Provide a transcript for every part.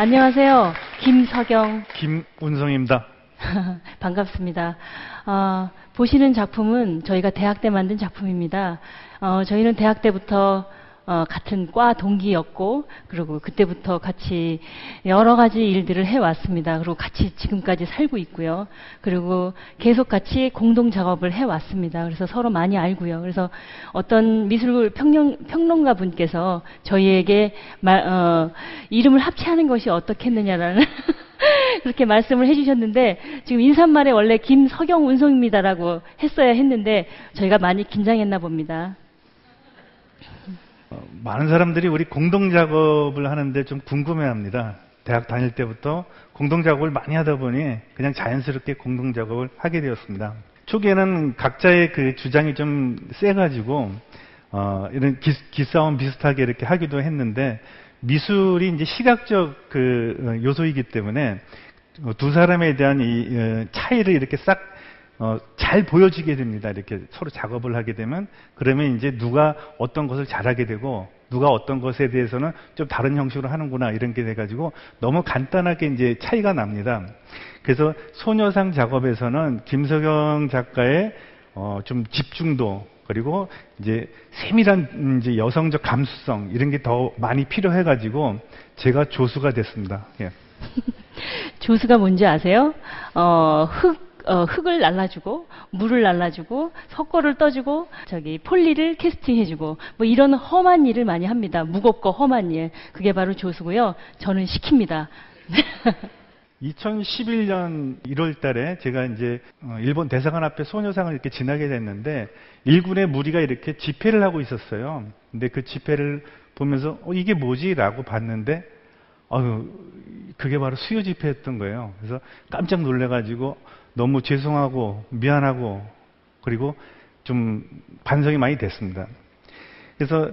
안녕하세요. 김석영. 김운성입니다. 반갑습니다. 보시는 작품은 저희가 대학 때 만든 작품입니다. 저희는 대학 때부터 같은 과 동기였고, 그리고 그때부터 같이 여러 가지 일들을 해왔습니다. 그리고 같이 지금까지 살고 있고요. 그리고 계속 같이 공동 작업을 해왔습니다. 그래서 서로 많이 알고요. 그래서 어떤 미술 평론가 분께서 저희에게 이름을 합체하는 것이 어떻겠느냐라는 그렇게 말씀을 해주셨는데, 지금 인사말에 원래 김석영 운송입니다라고 했어야 했는데 저희가 많이 긴장했나 봅니다. 많은 사람들이 우리 공동작업을 하는데 좀 궁금해합니다. 대학 다닐 때부터 공동작업을 많이 하다 보니 그냥 자연스럽게 공동작업을 하게 되었습니다. 초기에는 각자의 그 주장이 좀 세가지고 이런 기싸움 비슷하게 이렇게 하기도 했는데, 미술이 이제 시각적 그 요소이기 때문에 두 사람에 대한 이 차이를 이렇게 싹 잘 보여지게 됩니다. 이렇게 서로 작업을 하게 되면, 그러면 이제 누가 어떤 것을 잘하게 되고 누가 어떤 것에 대해서는 좀 다른 형식으로 하는구나, 이런 게 돼가지고 너무 간단하게 이제 차이가 납니다. 그래서 소녀상 작업에서는 김석영 작가의 좀 집중도, 그리고 이제 세밀한 이제 여성적 감수성, 이런 게 더 많이 필요해가지고 제가 조수가 됐습니다. 예. 조수가 뭔지 아세요? 흙을 날라주고, 물을 날라주고, 석고를 떠주고, 폴리를 캐스팅해주고, 뭐 이런 험한 일을 많이 합니다. 무겁고 험한 일. 그게 바로 조수고요. 저는 시킵니다. 2011년 1월 달에 제가 이제 일본 대사관 앞에 소녀상을 이렇게 지나게 됐는데, 일군의 무리가 이렇게 집회를 하고 있었어요. 근데 그 집회를 보면서 이게 뭐지? 라고 봤는데, 그게 바로 수요 집회였던 거예요. 그래서 깜짝 놀래가지고 너무 죄송하고 미안하고, 그리고 좀 반성이 많이 됐습니다. 그래서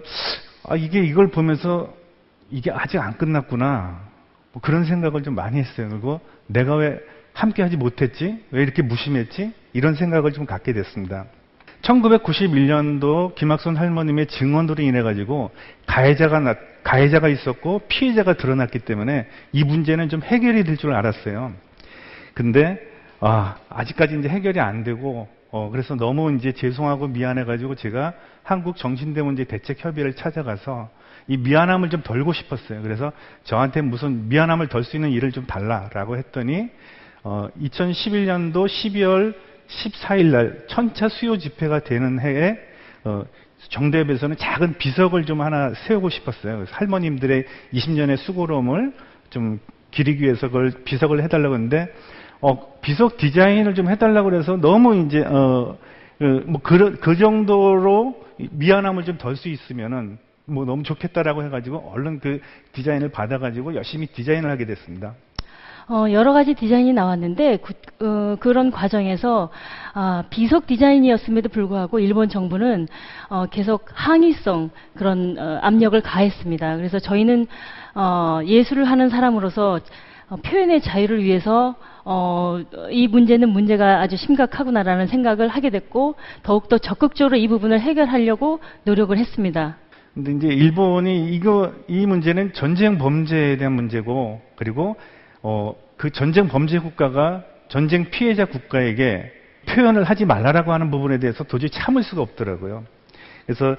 이걸 보면서 이게 아직 안 끝났구나, 뭐 그런 생각을 좀 많이 했어요. 그리고 내가 왜 함께 하지 못했지? 왜 이렇게 무심했지? 이런 생각을 좀 갖게 됐습니다. 1991년도 김학손 할머님의 증언으로 인해 가지고 가해자가 있었고 피해자가 드러났기 때문에 이 문제는 좀 해결이 될 줄 알았어요. 근데 아직까지 이제 해결이 안 되고, 그래서 너무 이제 죄송하고 미안해가지고 제가 한국정신대문제대책협의회를 찾아가서 이 미안함을 좀 덜고 싶었어요. 그래서 저한테 무슨 미안함을 덜 수 있는 일을 좀 달라라고 했더니 2011년도 12월 14일 날 천차 수요 집회가 되는 해에 정대협에서는 작은 비석을 좀 하나 세우고 싶었어요. 그래서 할머님들의 20년의 수고로움을 좀 기리기 위해서 그걸 비석을 해달라고 했는데, 비석 디자인을 좀 해달라고 그래서 너무 이제 그 정도로 미안함을 좀 덜 수 있으면은 뭐 너무 좋겠다라고 해가지고 얼른 그 디자인을 받아가지고 열심히 디자인을 하게 됐습니다. 여러 가지 디자인이 나왔는데 그런 과정에서 비석 디자인이었음에도 불구하고 일본 정부는 계속 항의성 그런 압력을 가했습니다. 그래서 저희는 예술을 하는 사람으로서 표현의 자유를 위해서 이 문제가 아주 심각하구나라는 생각을 하게 됐고, 더욱더 적극적으로 이 부분을 해결하려고 노력을 했습니다. 근데 이제 일본이 이 문제는 전쟁 범죄에 대한 문제고, 그리고 그 전쟁 범죄 국가가 전쟁 피해자 국가에게 표현을 하지 말라라고 하는 부분에 대해서 도저히 참을 수가 없더라고요. 그래서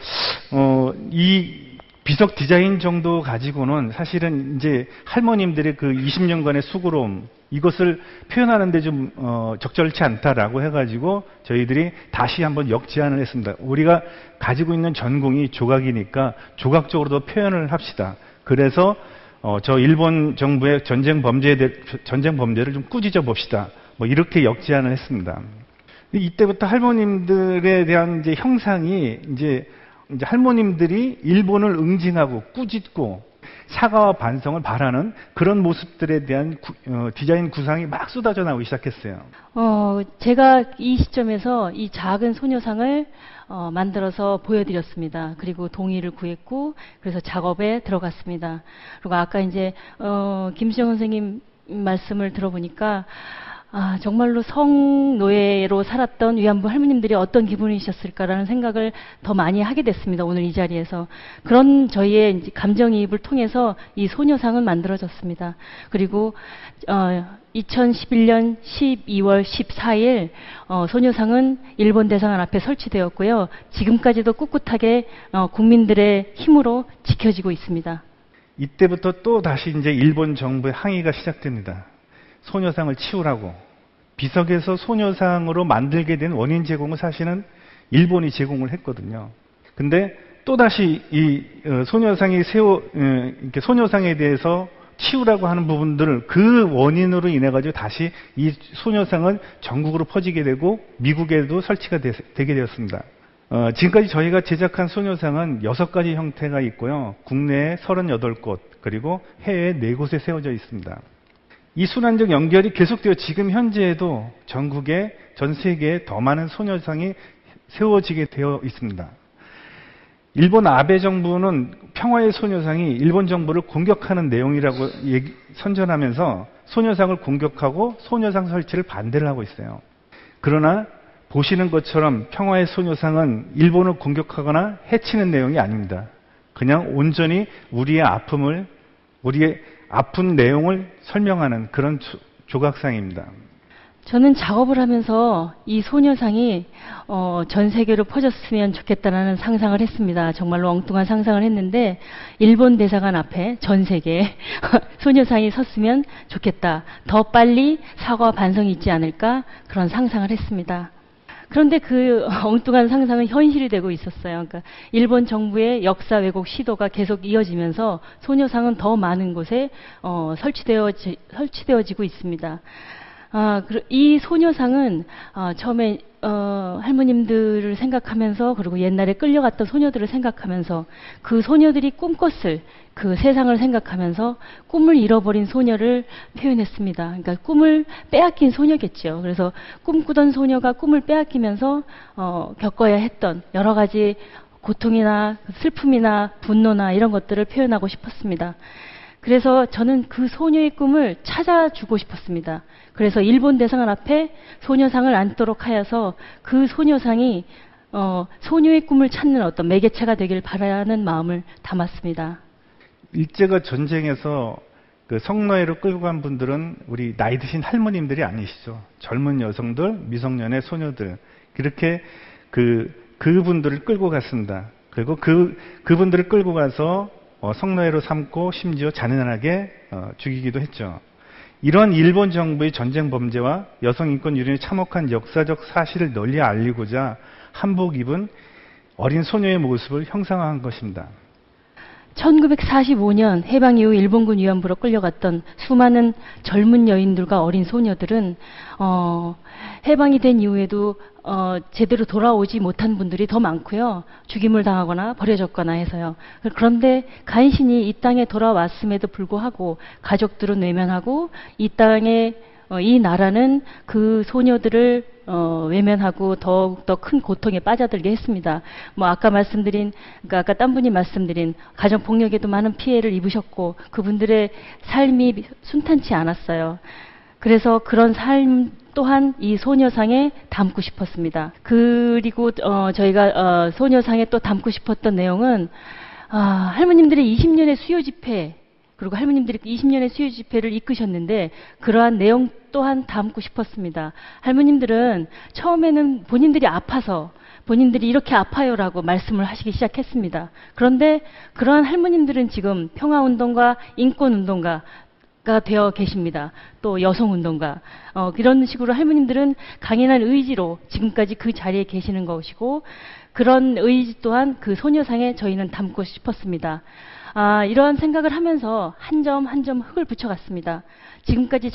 이 비석 디자인 정도 가지고는 사실은 이제 할머님들의 그 20년간의 수고로움, 이것을 표현하는데 좀 적절치 않다라고 해가지고 저희들이 다시 한번 역제안을 했습니다. 우리가 가지고 있는 전공이 조각이니까 조각적으로도 표현을 합시다. 그래서 저 일본 정부의 전쟁 범죄를 좀 꾸짖어 봅시다. 뭐 이렇게 역제안을 했습니다. 이때부터 할머님들에 대한 이제 형상이 이제 할머님들이 일본을 응징하고 꾸짖고 사과와 반성을 바라는 그런 모습들에 대한 디자인 구상이 막 쏟아져 나오기 시작했어요. 제가 이 시점에서 이 작은 소녀상을 만들어서 보여드렸습니다. 그리고 동의를 구했고, 그래서 작업에 들어갔습니다. 그리고 아까 이제 김수정 선생님 말씀을 들어보니까 정말로 성노예로 살았던 위안부 할머님들이 어떤 기분이셨을까라는 생각을 더 많이 하게 됐습니다. 오늘 이 자리에서. 그런 저희의 이제 감정이입을 통해서 이 소녀상은 만들어졌습니다. 그리고 2011년 12월 14일 소녀상은 일본 대사관 앞에 설치되었고요. 지금까지도 꿋꿋하게 국민들의 힘으로 지켜지고 있습니다. 이때부터 또 다시 이제 일본 정부의 항의가 시작됩니다. 소녀상을 치우라고. 비석에서 소녀상으로 만들게 된 원인 제공은 사실은 일본이 제공을 했거든요. 근데 또다시 이 소녀상에 대해서 치우라고 하는 부분들을 그 원인으로 인해 가지고 다시 이 소녀상은 전국으로 퍼지게 되고 미국에도 설치가 되게 되었습니다. 지금까지 저희가 제작한 소녀상은 6가지 형태가 있고요. 국내에 38곳, 그리고 해외에 4곳에 세워져 있습니다. 이 순환적 연결이 계속되어 지금 현재에도 전국에, 전 세계에 더 많은 소녀상이 세워지게 되어 있습니다. 일본 아베 정부는 평화의 소녀상이 일본 정부를 공격하는 내용이라고 선전하면서 소녀상을 공격하고 소녀상 설치를 반대를 하고 있어요. 그러나 보시는 것처럼 평화의 소녀상은 일본을 공격하거나 해치는 내용이 아닙니다. 그냥 온전히 우리의 아픈 내용을 설명하는 그런 조각상입니다. 저는 작업을 하면서 이 소녀상이 전 세계로 퍼졌으면 좋겠다라는 상상을 했습니다. 정말로 엉뚱한 상상을 했는데 일본 대사관 앞에 전 세계에 소녀상이 섰으면 좋겠다. 더 빨리 사과와 반성이 있지 않을까 그런 상상을 했습니다. 그런데 그 엉뚱한 상상은 현실이 되고 있었어요. 그러니까 일본 정부의 역사 왜곡 시도가 계속 이어지면서 소녀상은 더 많은 곳에 설치되어지고 있습니다. 이 소녀상은 처음에 할머님들을 생각하면서 그리고 옛날에 끌려갔던 소녀들을 생각하면서 그 소녀들이 꿈꿨을 그 세상을 생각하면서 꿈을 잃어버린 소녀를 표현했습니다. 그러니까 꿈을 빼앗긴 소녀겠죠. 그래서 꿈꾸던 소녀가 꿈을 빼앗기면서 겪어야 했던 여러 가지 고통이나 슬픔이나 분노나 이런 것들을 표현하고 싶었습니다. 그래서 저는 그 소녀의 꿈을 찾아주고 싶었습니다. 그래서 일본 대사관 앞에 소녀상을 안도록 하여서 그 소녀상이 소녀의 꿈을 찾는 어떤 매개체가 되길 바라는 마음을 담았습니다. 일제가 전쟁에서 그 성노예로 끌고 간 분들은 우리 나이 드신 할머님들이 아니시죠. 젊은 여성들, 미성년의 소녀들, 그렇게 그분들을 끌고 갔습니다. 그리고 그분들을 끌고 가서 성노예로 삼고 심지어 잔인하게 죽이기도 했죠. 이러한 일본 정부의 전쟁 범죄와 여성 인권 유린에 참혹한 역사적 사실을 널리 알리고자 한복 입은 어린 소녀의 모습을 형상화한 것입니다. 1945년 해방 이후 일본군 위안부로 끌려갔던 수많은 젊은 여인들과 어린 소녀들은 해방이 된 이후에도 제대로 돌아오지 못한 분들이 더 많고요. 죽임을 당하거나 버려졌거나 해서요. 그런데 간신히 이 땅에 돌아왔음에도 불구하고 가족들은 외면하고 이 땅에 이 나라는 그 소녀들을 외면하고 더욱더 큰 고통에 빠져들게 했습니다. 아까 그러니까 아까 딴 분이 말씀드린 가정폭력에도 많은 피해를 입으셨고 그분들의 삶이 순탄치 않았어요. 그래서 그런 삶 또한 이 소녀상에 담고 싶었습니다. 그리고 저희가 소녀상에 또 담고 싶었던 내용은 할머님들의 20년의 수요 집회 그리고 할머님들이 20년의 수요 집회를 이끄셨는데 그러한 내용 또한 담고 싶었습니다. 할머님들은 처음에는 본인들이 아파서 본인들이 이렇게 아파요라고 말씀을 하시기 시작했습니다. 그런데 그러한 할머님들은 지금 평화운동가 인권운동가가 되어 계십니다. 또 여성운동가 이런 식으로 할머님들은 강인한 의지로 지금까지 그 자리에 계시는 것이고 그런 의지 또한 그 소녀상에 저희는 담고 싶었습니다. 이러한 생각을 하면서 한 점 한 점 흙을 붙여갔습니다. 지금까지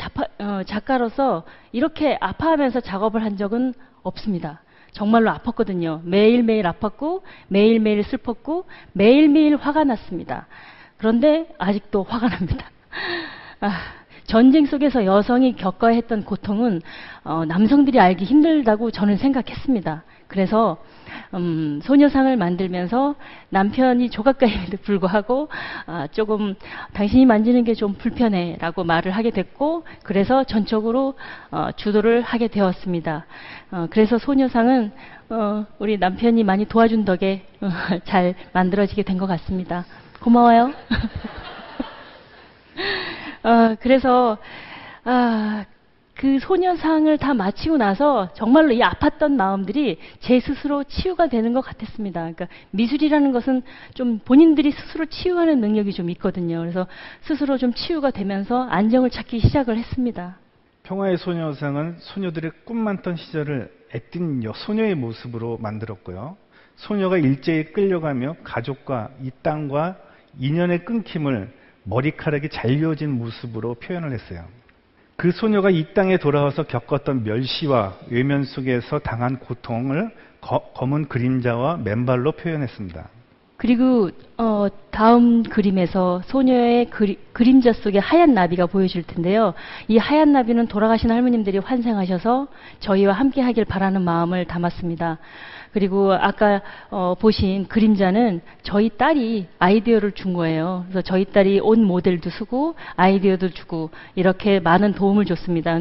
작가로서 이렇게 아파하면서 작업을 한 적은 없습니다. 정말로 아팠거든요. 매일매일 아팠고 매일매일 슬펐고 매일매일 화가 났습니다. 그런데 아직도 화가 납니다. 전쟁 속에서 여성이 겪어야 했던 고통은 남성들이 알기 힘들다고 저는 생각했습니다. 그래서 소녀상을 만들면서 남편이 조각가임에도 불구하고 조금 당신이 만지는 게 좀 불편해 라고 말을 하게 됐고, 그래서 전적으로 주도를 하게 되었습니다. 그래서 소녀상은 우리 남편이 많이 도와준 덕에 잘 만들어지게 된 것 같습니다. 고마워요. 그래서 그 소녀상을 다 마치고 나서 정말로 이 아팠던 마음들이 제 스스로 치유가 되는 것 같았습니다. 그러니까 미술이라는 것은 좀 본인들이 스스로 치유하는 능력이 좀 있거든요. 그래서 스스로 좀 치유가 되면서 안정을 찾기 시작을 했습니다. 평화의 소녀상은 소녀들의 꿈 많던 시절을 애띤 소녀의 모습으로 만들었고요. 소녀가 일제에 끌려가며 가족과 이 땅과 인연의 끊김을 머리카락이 잘려진 모습으로 표현을 했어요. 그 소녀가 이 땅에 돌아와서 겪었던 멸시와 외면 속에서 당한 고통을 검은 그림자와 맨발로 표현했습니다. 그리고 다음 그림에서 소녀의 그림자 속에 하얀 나비가 보여질 텐데요. 이 하얀 나비는 돌아가신 할머님들이 환생하셔서 저희와 함께 하길 바라는 마음을 담았습니다. 그리고 아까 보신 그림자는 저희 딸이 아이디어를 준 거예요. 그래서 저희 딸이 옷 모델도 쓰고 아이디어도 주고 이렇게 많은 도움을 줬습니다.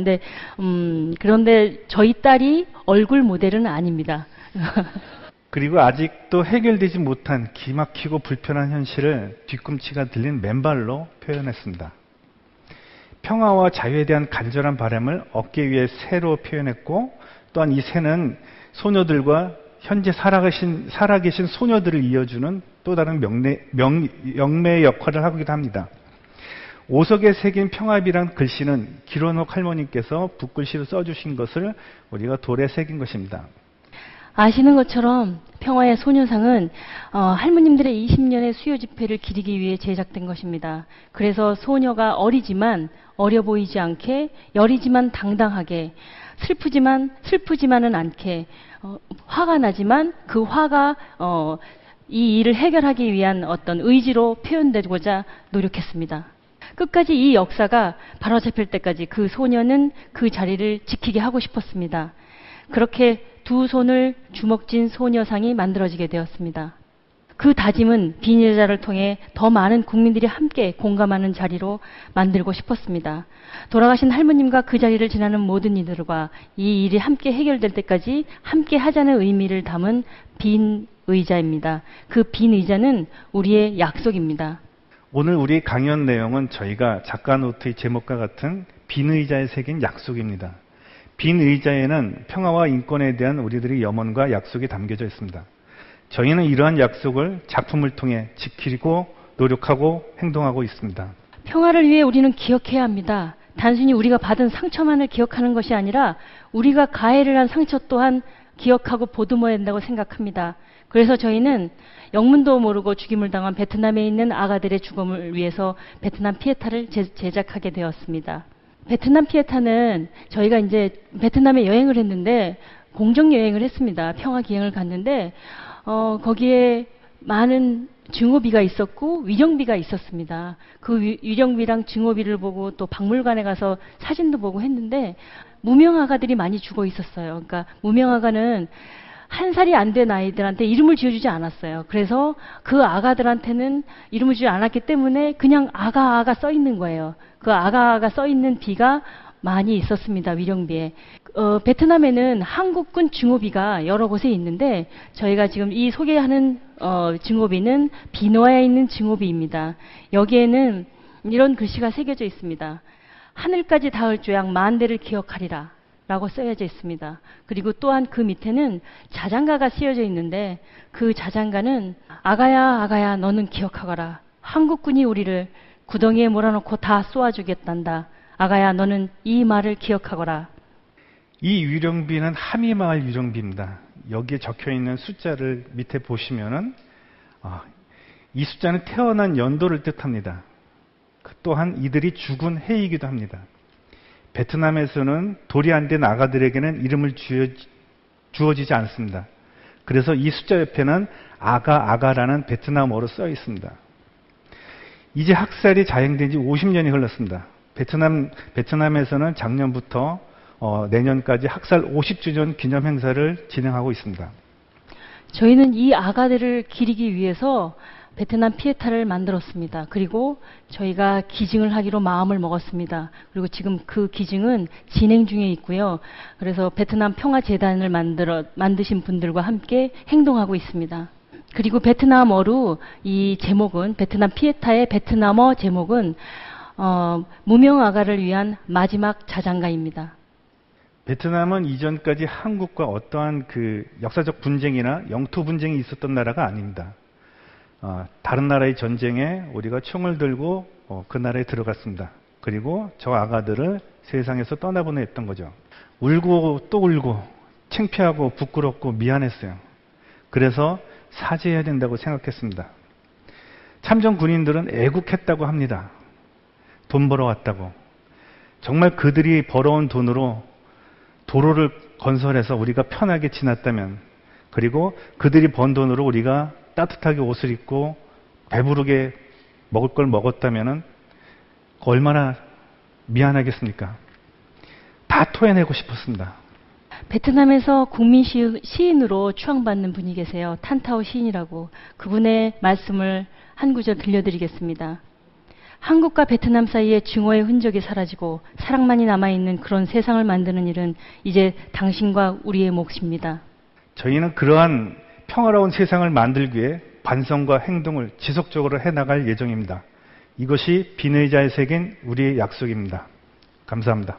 그런데 저희 딸이 얼굴 모델은 아닙니다. 그리고 아직도 해결되지 못한 기막히고 불편한 현실을 뒤꿈치가 들린 맨발로 표현했습니다. 평화와 자유에 대한 간절한 바람을 어깨 위에 새로 표현했고, 또한 이 새는 소녀들과 현재 살아계신 소녀들을 이어주는 또 다른 영매의 역할을 하기도 합니다. 오석에 새긴 평화비란 글씨는 기론옥 할머니께서 붓글씨로 써주신 것을 우리가 돌에 새긴 것입니다. 아시는 것처럼 평화의 소녀상은 할머님들의 20년의 수요 집회를 기리기 위해 제작된 것입니다. 그래서 소녀가 어리지만 어려 보이지 않게, 여리지만 당당하게, 슬프지만은 않게, 화가 나지만 그 화가 이 일을 해결하기 위한 어떤 의지로 표현되고자 노력했습니다. 끝까지 이 역사가 바로잡힐 때까지 그 소녀는 그 자리를 지키게 하고 싶었습니다. 그렇게 두 손을 주먹쥔 소녀상이 만들어지게 되었습니다. 그 다짐은 비닐자를 통해 더 많은 국민들이 함께 공감하는 자리로 만들고 싶었습니다. 돌아가신 할머님과 그 자리를 지나는 모든 이들과 이 일이 함께 해결될 때까지 함께 하자는 의미를 담은 빈 의자입니다. 그 빈 의자는 우리의 약속입니다. 오늘 우리 강연 내용은 저희가 작가 노트의 제목과 같은 빈 의자에 새긴 약속입니다. 빈 의자에는 평화와 인권에 대한 우리들의 염원과 약속이 담겨져 있습니다. 저희는 이러한 약속을 작품을 통해 지키고 노력하고 행동하고 있습니다. 평화를 위해 우리는 기억해야 합니다. 단순히 우리가 받은 상처만을 기억하는 것이 아니라 우리가 가해를 한 상처 또한 기억하고 보듬어야 한다고 생각합니다. 그래서 저희는 영문도 모르고 죽임을 당한 베트남에 있는 아가들의 죽음을 위해서 베트남 피에타를 제작하게 되었습니다. 베트남 피에타는 저희가 이제 베트남에 여행을 했는데 공정 여행을 했습니다. 평화 기행을 갔는데 거기에 많은 증오비가 있었고 위령비가 있었습니다. 그 위령비랑 증오비를 보고 또 박물관에 가서 사진도 보고 했는데 무명아가들이 많이 죽어 있었어요. 그러니까 무명아가는 1살이 안 된 아이들한테 이름을 지어주지 않았어요. 그래서 그 아가들한테는 이름을 주지 않았기 때문에 그냥 아가 써 있는 거예요. 그 아가 써 있는 비가 많이 있었습니다. 위령비에. 베트남에는 한국군 증오비가 여러 곳에 있는데 저희가 지금 이 소개하는 증오비는 비노아에 있는 증오비입니다. 여기에는 이런 글씨가 새겨져 있습니다. 하늘까지 닿을 조약 만대를 기억하리라 라고 써여져 있습니다. 그리고 또한 그 밑에는 자장가가 쓰여져 있는데 그 자장가는 아가야 너는 기억하거라. 한국군이 우리를 구덩이에 몰아넣고 다 쏘아주겠단다. 아가야 너는 이 말을 기억하거라. 이 위령비는 하미마을 위령비입니다. 여기에 적혀있는 숫자를 밑에 보시면은 이 숫자는 태어난 연도를 뜻합니다. 또한 이들이 죽은 해이기도 합니다. 베트남에서는 돌이 안 된 아가들에게는 이름을 주어지지 않습니다. 그래서 이 숫자 옆에는 아가라는 베트남어로 써 있습니다. 이제 학살이 자행된 지 50년이 흘렀습니다. 베트남에서는 작년부터 내년까지 학살 50주년 기념 행사를 진행하고 있습니다. 저희는 이 아가들을 기리기 위해서 베트남 피에타를 만들었습니다. 그리고 저희가 기증을 하기로 마음을 먹었습니다. 그리고 지금 그 기증은 진행 중에 있고요. 그래서 베트남 평화재단을 만드신 분들과 함께 행동하고 있습니다. 그리고 베트남어로 이 제목은, 베트남 피에타의 베트남어 제목은 무명 아가를 위한 마지막 자장가입니다. 베트남은 이전까지 한국과 어떠한 그 역사적 분쟁이나 영토 분쟁이 있었던 나라가 아닙니다. 다른 나라의 전쟁에 우리가 총을 들고 그 나라에 들어갔습니다. 그리고 저 아가들을 세상에서 떠나보냈던 거죠. 울고 또 울고 창피하고 부끄럽고 미안했어요. 그래서 사죄해야 된다고 생각했습니다. 참전 군인들은 애국했다고 합니다. 돈 벌어왔다고. 정말 그들이 벌어온 돈으로 도로를 건설해서 우리가 편하게 지났다면, 그리고 그들이 번 돈으로 우리가 따뜻하게 옷을 입고 배부르게 먹을 걸 먹었다면 얼마나 미안하겠습니까? 다 토해내고 싶었습니다. 베트남에서 국민 시인으로 추앙받는 분이 계세요. 탄타오 시인이라고. 그분의 말씀을 한 구절 들려드리겠습니다. 한국과 베트남 사이에 증오의 흔적이 사라지고 사랑만이 남아있는 그런 세상을 만드는 일은 이제 당신과 우리의 몫입니다. 저희는 그러한 평화로운 세상을 만들기 위해 반성과 행동을 지속적으로 해나갈 예정입니다. 이것이 비너이자의 세계인 우리의 약속입니다. 감사합니다.